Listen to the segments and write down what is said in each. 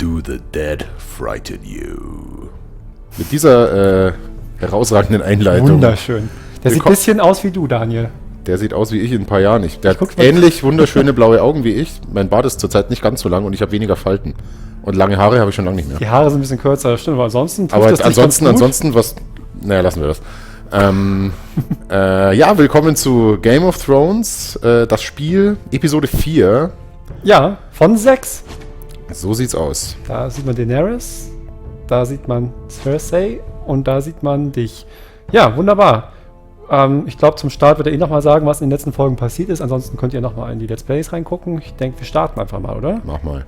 Do the dead frighten you? Mit dieser herausragenden Einleitung. Wunderschön. Der sieht ein bisschen aus wie du, Daniel. Der sieht aus wie ich in ein paar Jahren. Der hat ähnlich wunderschöne blaue Augen wie ich. Mein Bart ist zurzeit nicht ganz so lang und ich habe weniger Falten. Und lange Haare habe ich schon lange nicht mehr. Die Haare sind ein bisschen kürzer, das stimmt, aber ansonsten ansonsten was... Naja, lassen wir das. Ja, willkommen zu Game of Thrones, das Spiel, Episode 4. Ja, von 6. So sieht's aus. Da sieht man Daenerys, da sieht man Cersei und da sieht man dich. Ja, wunderbar. Ich glaube, zum Start wird er nochmal sagen, was in den letzten Folgen passiert ist. Ansonsten könnt ihr nochmal in die Let's Plays reingucken. Ich denke, wir starten einfach mal, oder? Mach mal.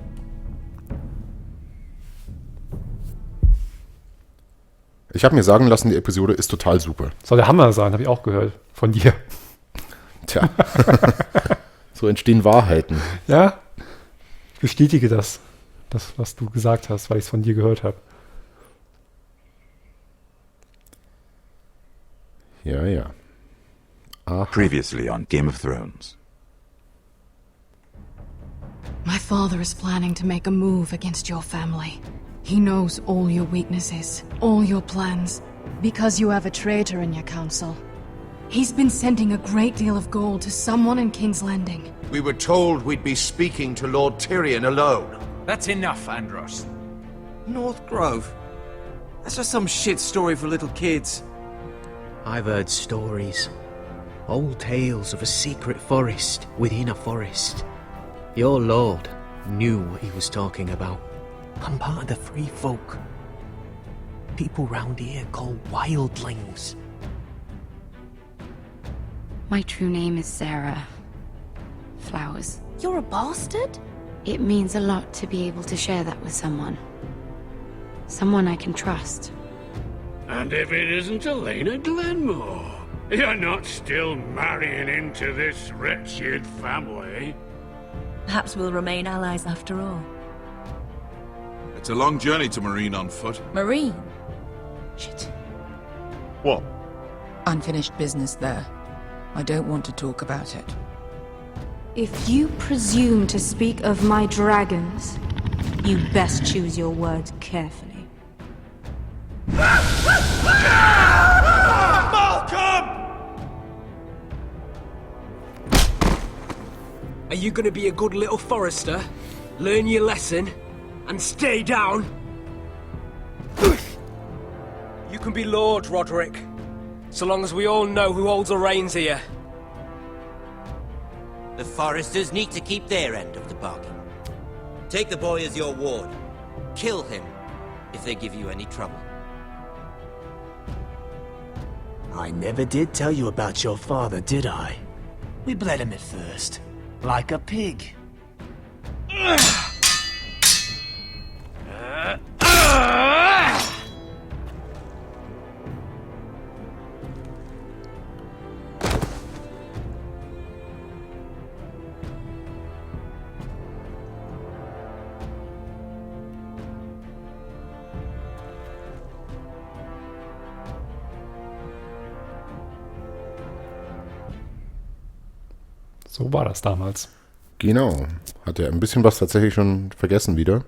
Ich habe mir sagen lassen, die Episode ist total super. Soll der Hammer sein, habe ich auch gehört. Von dir. Tja. So entstehen Wahrheiten. Ja? Ich bestätige das, was du gesagt hast, weil ich es von dir gehört habe. Ja. Aha. Previously on Game of Thrones. My father is planning to make a move against your family. He knows all your weaknesses, all your plans, because you have a traitor in your council. He's been sending a great deal of gold to someone in King's Landing. We were told we'd be speaking to Lord Tyrion alone. That's enough, Andros. North Grove? That's just some shit story for little kids. I've heard stories. Old tales of a secret forest within a forest. Your lord knew what he was talking about. I'm part of the free folk. People round here call wildlings. My true name is Sarah Flowers. You're a bastard? It means a lot to be able to share that with someone. Someone I can trust. And if it isn't Elena Glenmore, you're not still marrying into this wretched family. Perhaps we'll remain allies after all. It's a long journey to Marine on foot. Marine? Shit. What? Unfinished business there. I don't want to talk about it. If you presume to speak of my dragons, you best choose your words carefully. Malcolm! Are you gonna be a good little Forrester? Learn your lesson? And stay down? You can be Lord, Roderick. So long as we all know who holds the reins here. The Forresters need to keep their end of the bargain. Take the boy as your ward. Kill him if they give you any trouble. I never did tell you about your father, did I? We bled him at first, like a pig. So war das damals. Genau. Hat er ein bisschen was tatsächlich schon vergessen wieder.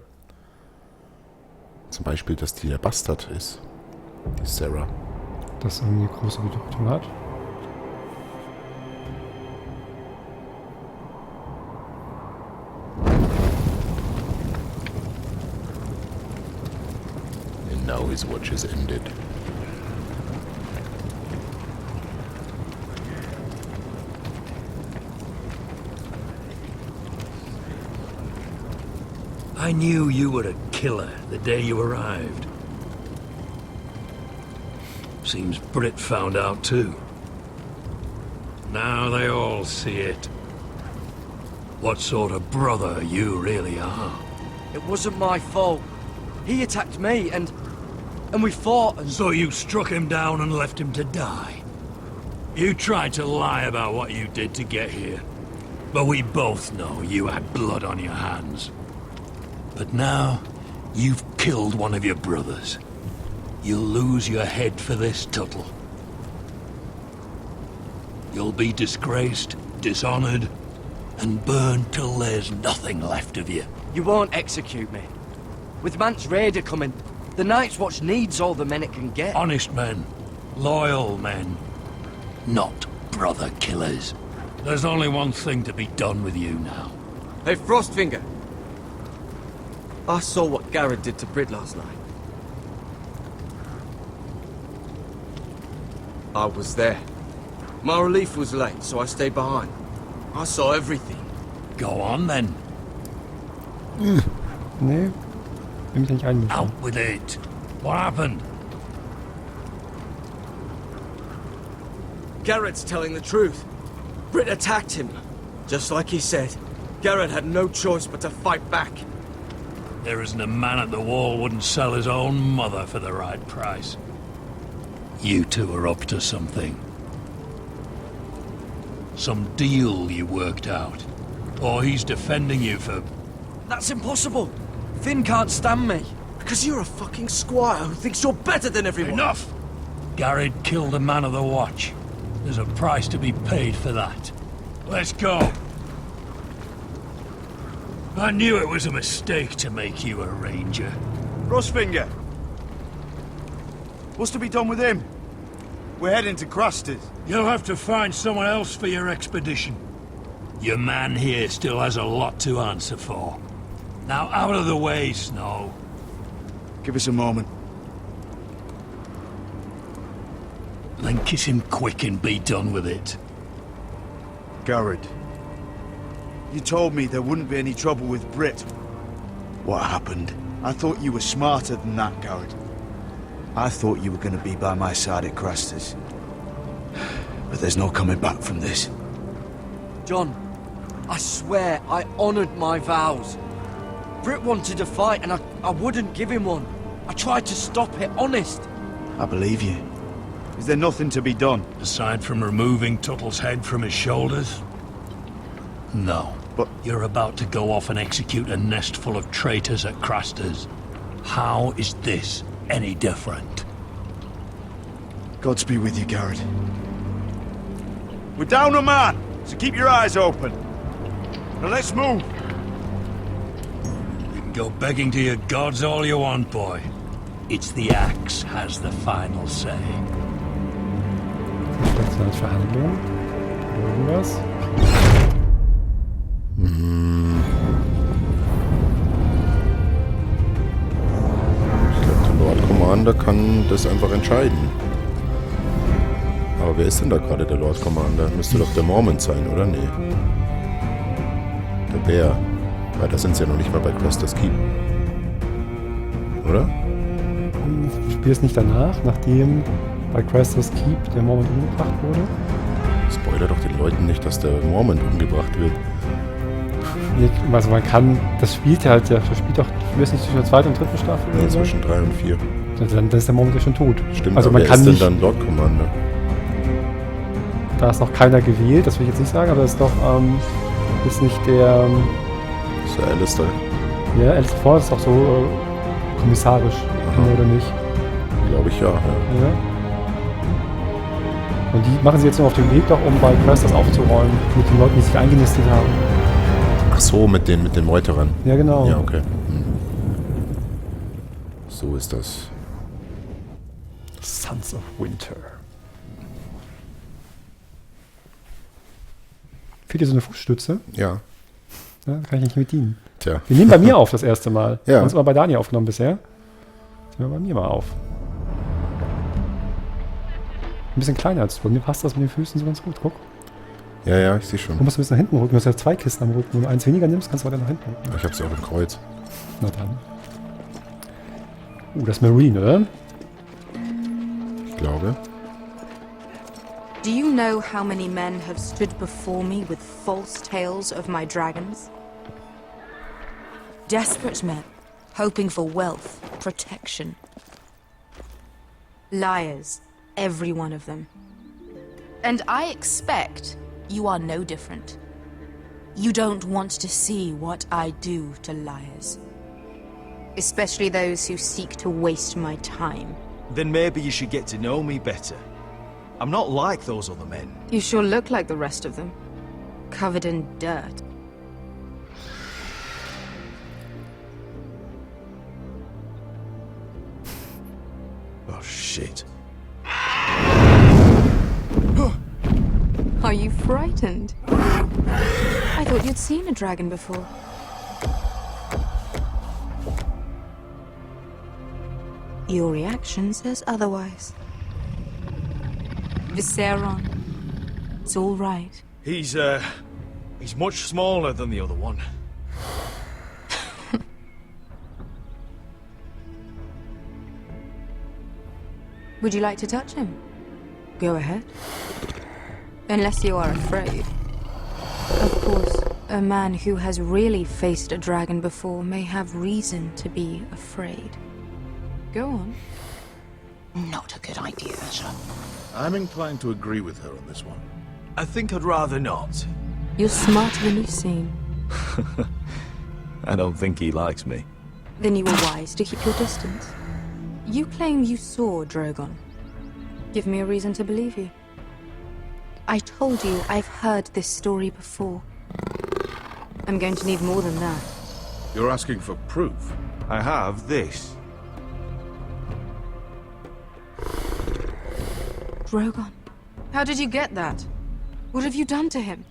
Zum Beispiel, dass die der Bastard ist. Die Sarah. Das irgendwie eine große Bedeutung hat. And now his watch is ended. I knew you were a killer the day you arrived. Seems Brit found out too. Now they all see it. What sort of brother you really are. It wasn't my fault. He attacked me and we fought and... So you struck him down and left him to die. You tried to lie about what you did to get here. But we both know you had blood on your hands. But now, you've killed one of your brothers. You'll lose your head for this, Tuttle. You'll be disgraced, dishonored, and burned till there's nothing left of you. You won't execute me. With Mance Raider coming, the Night's Watch needs all the men it can get. Honest men. Loyal men. Not brother killers. There's only one thing to be done with you now. Hey, Frostfinger. I saw what Garrett did to Brit last night. I was there. My relief was late, so I stayed behind. I saw everything. Go on, then. Nee. Will mich nicht einmischen. Out with it. What happened? Garrett's telling the truth. Brit attacked him. Just like he said. Garrett had no choice but to fight back. There isn't a man at the wall wouldn't sell his own mother for the right price. You two are up to something. Some deal you worked out. Or he's defending you for... That's impossible. Finn can't stand me. Because you're a fucking squire who thinks you're better than everyone. Enough! Garrett killed a man of the watch. There's a price to be paid for that. Let's go. I knew it was a mistake to make you a ranger. Frostfinger. What's to be done with him? We're heading to Crusters. You'll have to find someone else for your expedition. Your man here still has a lot to answer for. Now out of the way, Snow. Give us a moment. Then kiss him quick and be done with it. Garrett. You told me there wouldn't be any trouble with Brit. What happened? I thought you were smarter than that, Garrett. I thought you were going to be by my side at Crusters. But there's no coming back from this. John, I swear I honored my vows. Brit wanted a fight and I wouldn't give him one. I tried to stop it, honest. I believe you. Is there nothing to be done? Aside from removing Tuttle's head from his shoulders? No. But you're about to go off and execute a nest full of traitors at Crusters. How is this any different? Godspeed with you, Garrett. We're down a man, so keep your eyes open. Now let's move. You can go begging to your gods all you want, boy. It's the axe has the final say. Verhandlungen? Irgendwas? Ich glaube, der Lord Commander kann das einfach entscheiden. Aber wer ist denn da gerade der Lord Commander? Müsste doch der Mormont sein, oder? Nee. Der Bär. Weil da sind sie ja noch nicht mal bei Forresters Keep. Oder? Du spielst nicht danach, nachdem bei Forresters Keep der Mormont umgebracht wurde? Spoiler doch den Leuten nicht, dass der Mormont umgebracht wird. Also man kann, das spielt ja halt, das spielt doch, du wirst nicht zwischen der zweiten und dritten Staffel Nee, zwischen 3 und 4. Dann ist der Mormont ja schon tot. Stimmt, also aber man wer kann ist nicht, denn dann Lord Commander? Da ist noch keiner gewählt, das will ich jetzt nicht sagen, aber das ist doch, ist nicht der... Ist der Alistair? Ja, Alistair Forrester ist doch so kommissarisch, oder nicht? Glaube ich ja. Und die machen sie jetzt nur auf dem Weg doch, um bei Forresters aufzuräumen, mit den Leuten, die sich eingenistet haben. Ach so, mit den Meuterern. Ja, genau. Ja, okay. So ist das. Sons of Winter. Fehlt dir so eine Fußstütze? Ja. Da kann ich nicht mit dienen. Tja. Wir nehmen bei mir auf das erste Mal. Ja. Uns immer bei Dani aufgenommen bisher. Jetzt nehmen wir bei mir mal auf. Ein bisschen kleiner als du. Mir passt das mit den Füßen so ganz gut. Guck. Ja, ich sehe schon. Du musst ein bisschen nach hinten rücken. Du hast ja 2 Kisten am Rücken. Wenn du eins weniger nimmst, kannst du weiter nach hinten rücken. Ich habe sie auch im Kreuz. Na dann. Das ist Marine, oder? Ich glaube. Do you know how many men have stood before me with false tales of my dragons? Desperate men, hoping for wealth, protection. Liars, every one of them. And I expect you are no different. You don't want to see what I do to liars. Especially those who seek to waste my time. Then maybe you should get to know me better. I'm not like those other men. You sure look like the rest of them. Covered in dirt. Oh, shit. Are you frightened? I thought you'd seen a dragon before. Your reaction says otherwise. Visceron. It's all right. He's much smaller than the other one. Would you like to touch him? Go ahead. Unless you are afraid. Of course, a man who has really faced a dragon before may have reason to be afraid. Go on. Not a good idea, Asher. I'm inclined to agree with her on this one. I think I'd rather not. You're smarter than you seem. I don't think he likes me. Then you were wise to keep your distance. You claim you saw Drogon. Give me a reason to believe you. I told you I've heard this story before. I'm going to need more than that. You're asking for proof? I have this. Drogon, how did you get that? What have you done to him?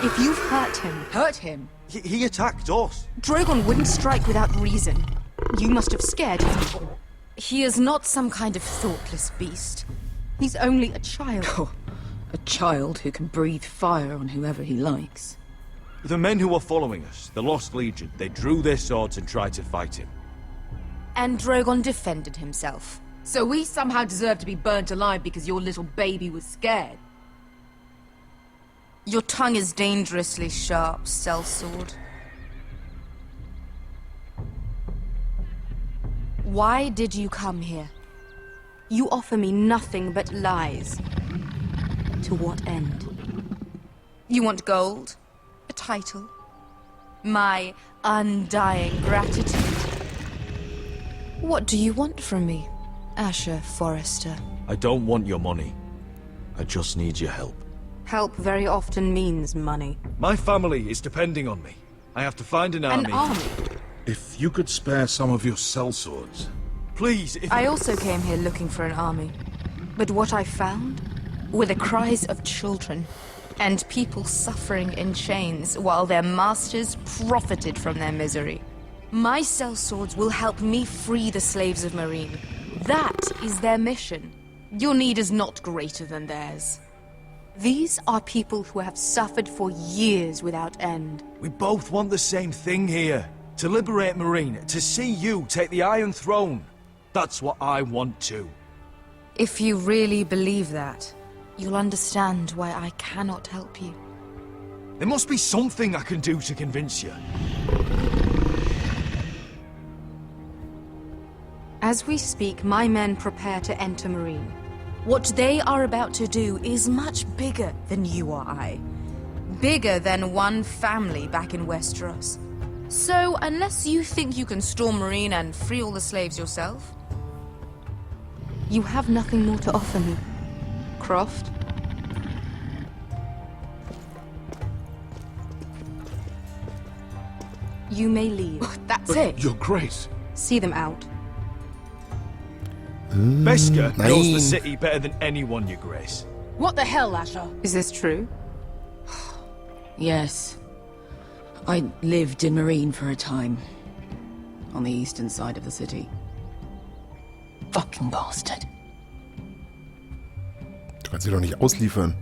If you've hurt him... Hurt him? He attacked us. Drogon wouldn't strike without reason. You must have scared him. He is not some kind of thoughtless beast. He's only a child. Oh, a child who can breathe fire on whoever he likes. The men who were following us, the Lost Legion, they drew their swords and tried to fight him. And Drogon defended himself. So we somehow deserve to be burnt alive because your little baby was scared. Your tongue is dangerously sharp, sellsword. Why did you come here? You offer me nothing but lies. To what end? You want gold? A title? My undying gratitude? What do you want from me, Asher Forrester? I don't want your money. I just need your help. Help very often means money. My family is depending on me. I have to find an army. An army? If you could spare some of your sellswords. Please, if... I also came here looking for an army. But what I found were the cries of children and people suffering in chains while their masters profited from their misery. My sellswords will help me free the slaves of Meereen. That is their mission. Your need is not greater than theirs. These are people who have suffered for years without end. We both want the same thing here. To liberate Meereen, to see you take the Iron Throne. That's what I want too. If you really believe that, you'll understand why I cannot help you. There must be something I can do to convince you. As we speak, my men prepare to enter Meereen. What they are about to do is much bigger than you or I. Bigger than one family back in Westeros. So, unless you think you can storm Meereen and free all the slaves yourself, you have nothing more to offer me, Croft. You may leave. That's it. Your Grace. See them out. Beskar knows the city better than anyone, Your Grace. What the hell, Asher? Is this true? Yes. I lived in Meereen for a time. On the eastern side of the city. Fucking bastard. Du kannst sie doch nicht ausliefern.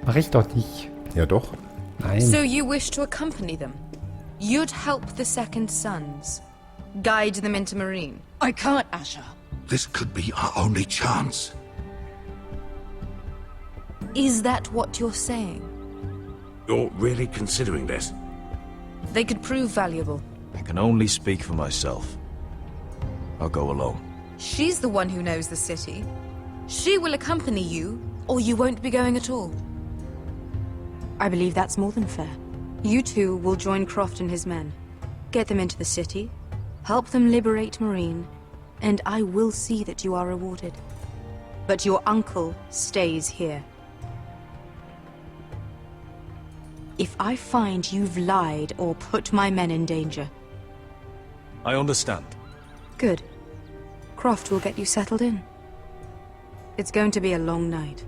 Mach ich doch nicht. Ja doch. Nein. So you wish to accompany them? You'd help the Second Sons. Guide them into Meereen. I can't, Asher. This could be our only chance. Is that what you're saying? You're really considering this? They could prove valuable. I can only speak for myself. I'll go alone. She's the one who knows the city. She will accompany you, or you won't be going at all. I believe that's more than fair. You two will join Croft and his men. Get them into the city, help them liberate Meereen, and I will see that you are rewarded. But your uncle stays here. If I find you've lied or put my men in danger... I understand. Good. Croft will get you settled in. It's going to be a long night.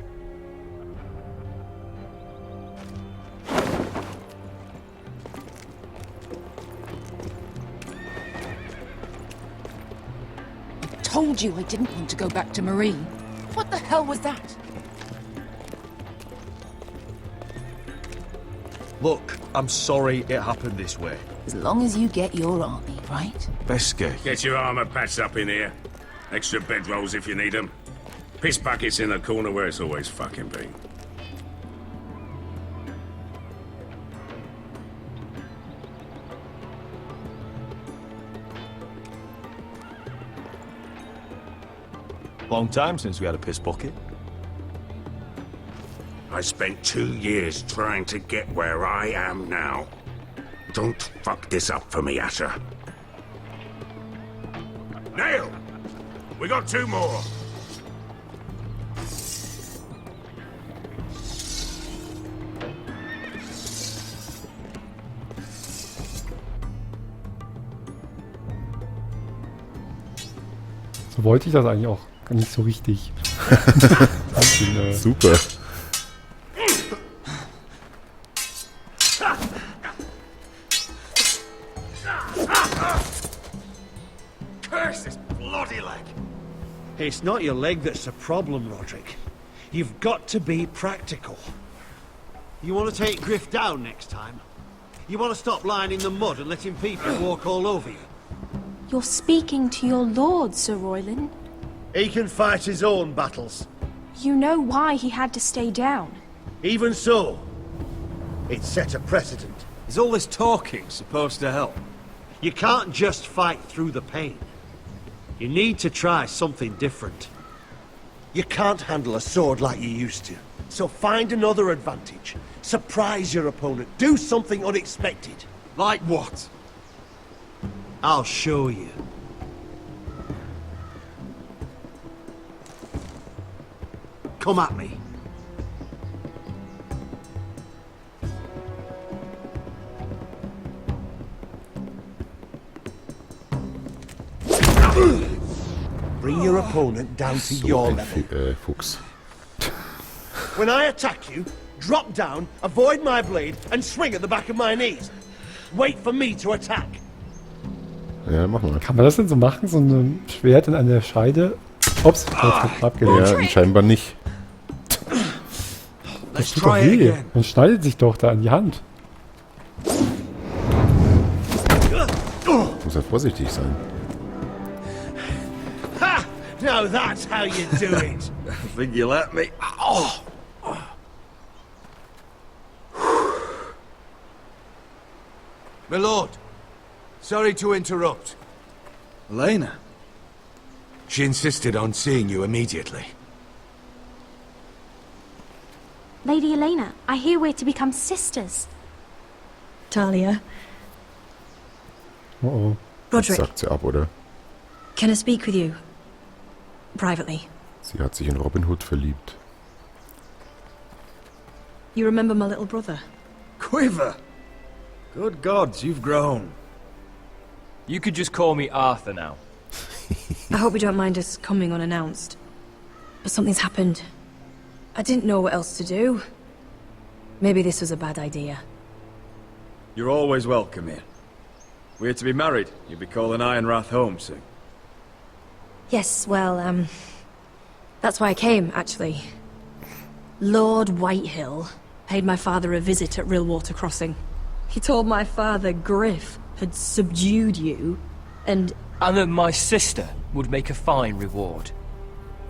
Told you I didn't want to go back to Marine. What the hell was that? Look, I'm sorry it happened this way. As long as you get your army, right? Beske. Get your armor patched up in here. Extra bedrolls if you need them. Piss buckets in the corner where it's always fucking been. Long time since we had a piss bucket. I spent 2 years trying to get where I am now. Don't fuck this up for me, Asher. Nail! We got 2 more. So wollte ich das eigentlich auch gar nicht so richtig. Super. Curse this bloody leg! It's not your leg that's the problem, Roderick. You've got to be practical. You want to take Griff down next time? You want to stop lying in the mud and letting people walk all over you? You're speaking to your lord, Sir Royland. He can fight his own battles. You know why he had to stay down. Even so, it set a precedent. Is all this talking supposed to help? You can't just fight through the pain. You need to try something different. You can't handle a sword like you used to. So find another advantage. Surprise your opponent. Do something unexpected. Like what? I'll show you. Come at me. Bring your opponent down to your level. Fuchs. When I attack you, drop down, avoid my blade, and swing at the back of my knees. Wait for me to attack. Ja, mach mal. Kann man das denn so machen? So ein Schwert in einer Scheide? Ups, jetzt abgelehnt. Ja, scheinbar nicht. Das tut doch weh. Man schneidet sich doch da an die Hand. Muss ja vorsichtig sein. Ha! Now that's how you do it. I think you let me. Oh! My lord, sorry to interrupt. Elena? She insisted on seeing you immediately. Lady Elena, I hear we're to become sisters. Talia. Oh. Roderick. Sagt sie ab, oder? Can I speak with you? Privately. Sie hat sich in Robin Hood verliebt. You remember my little brother? Quiver! Good gods, you've grown. You could just call me Arthur now. I hope you don't mind us coming unannounced. But something's happened. I didn't know what else to do. Maybe this was a bad idea. You're always welcome here. We're to be married. You'll be calling Ironrath home soon. Yes, well, that's why I came, actually. Lord Whitehill paid my father a visit at Rillwater Crossing. He told my father Griff had subdued you, and that my sister would make a fine reward.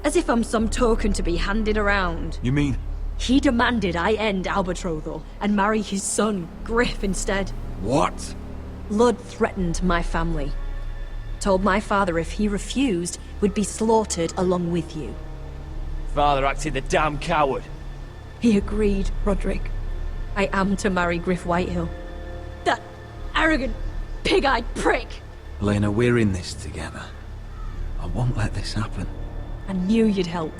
as if I'm some token to be handed around. You mean? He demanded I end our betrothal and marry his son, Griff, instead. What? Lud threatened my family. Told my father if he refused, we'd be slaughtered along with you. Father acted the damn coward. He agreed, Roderick. I am to marry Griff Whitehill. That arrogant, pig-eyed prick! Elena, we're in this together. I won't let this happen. I knew you'd help.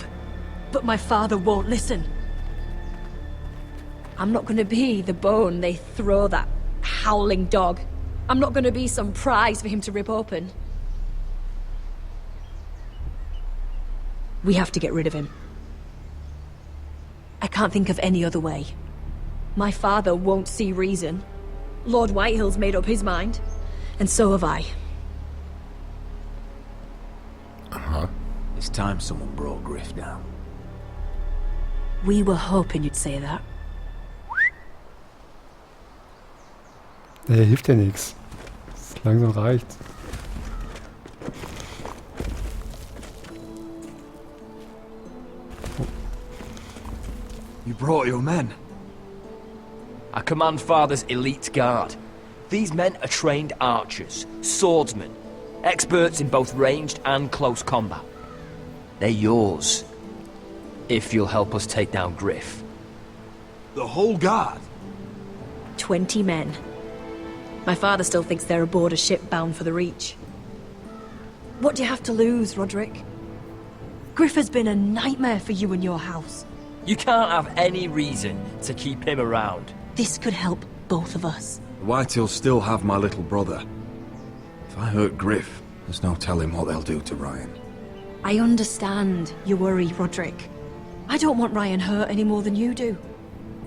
But my father won't listen. I'm not gonna be the bone they throw that howling dog. I'm not gonna be some prize for him to rip open. We have to get rid of him. I can't think of any other way. My father won't see reason. Lord Whitehill's made up his mind. And so have I. It's time someone brought Griff down. We were hoping you'd say that. Der hilft ja nichts. Langsam reicht's. You brought your men. I command Father's elite guard. These men are trained archers, swordsmen, experts in both ranged and close combat. They're yours, if you'll help us take down Griff. The whole guard? 20 men. My father still thinks they're aboard a ship bound for the Reach. What do you have to lose, Roderick? Griff has been a nightmare for you and your house. You can't have any reason to keep him around. This could help both of us. The Whitehills still have my little brother. If I hurt Griff, there's no telling what they'll do to Ryan. I understand your worry, Roderick. I don't want Ryan hurt any more than you do.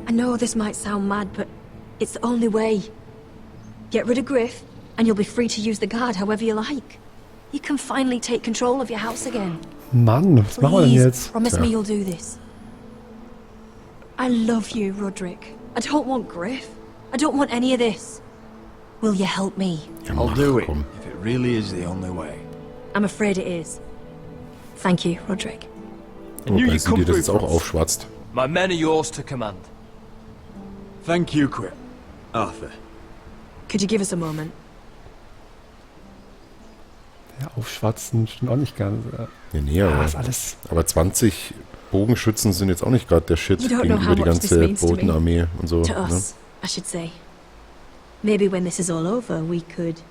I know this might sound mad, but it's the only way. Get rid of Griff, and you'll be free to use the guard however you like. You can finally take control of your house again. Mann, was machen wir denn jetzt? Promise me you'll do this. I love you, Roderick. I don't want Griff. I don't want any of this. Will you help me? I'll do it, if it really is the only way. I'm afraid it is. Thank you, Roderick. Wobei sie dir das jetzt auch aufschwatzt. My men are yours to command. Thank you, Quip. Arthur. Could you give us a moment? Ja, aufschwatzen stimmt auch nicht ganz. Nee, aber, ist alles. Aber 20 Bogenschützen sind jetzt auch nicht gerade der Shit You don't know gegenüber how die much this ganze means to me. Bodenarmee und so. To Ne? us, I should say. Maybe when this is all over, we could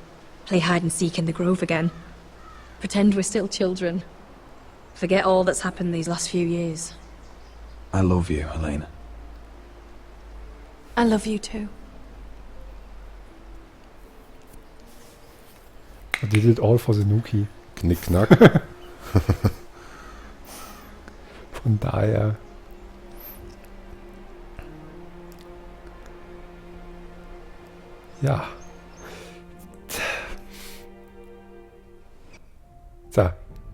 play hide and seek in the grove again. Pretend we're still children. Forget all that's happened these last few years. I love you, Helena. I love you too. I did it all for the Nuki. Knickknack. Von daher. Ja. So,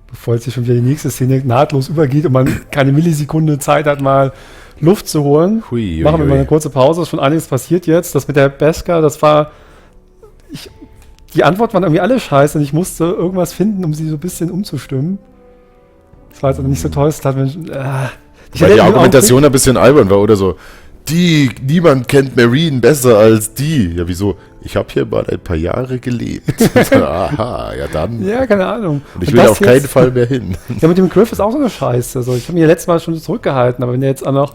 bevor jetzt hier schon wieder die nächste Szene nahtlos übergeht und man keine Millisekunde Zeit hat, mal Luft zu holen, machen wir mal eine kurze Pause. Es ist schon einiges passiert jetzt. Das mit der Beska, das war... Die Antworten waren irgendwie alle scheiße und ich musste irgendwas finden, um sie so ein bisschen umzustimmen. Das war jetzt aber nicht so toll. Weil die Argumentation ein bisschen albern war oder so. Niemand kennt Marine besser als die. Ja, wieso? Ich habe hier mal ein paar Jahre gelebt. Aha, ja dann. Ja, keine Ahnung. Und ich will auf keinen Fall mehr hin. Ja, mit dem Griff ist auch so eine Scheiße. Also ich habe mich ja letztes Mal schon zurückgehalten, aber wenn der jetzt auch noch...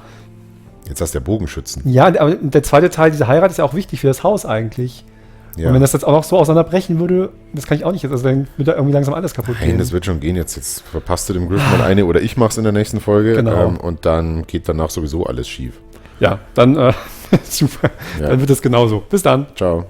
Jetzt hast du ja Bogenschützen. Ja, aber der zweite Teil, diese Heirat, ist ja auch wichtig für das Haus eigentlich. Ja. Und wenn das jetzt auch noch so auseinanderbrechen würde, das kann ich auch nicht jetzt. Also dann wird da irgendwie langsam alles kaputt gehen. Nein, das wird schon gehen. Jetzt verpasst du dem Griff mal eine oder ich mach's in der nächsten Folge. Genau. Und dann geht danach sowieso alles schief. Ja, dann super. Ja. Dann wird es genauso. Bis dann. Ciao.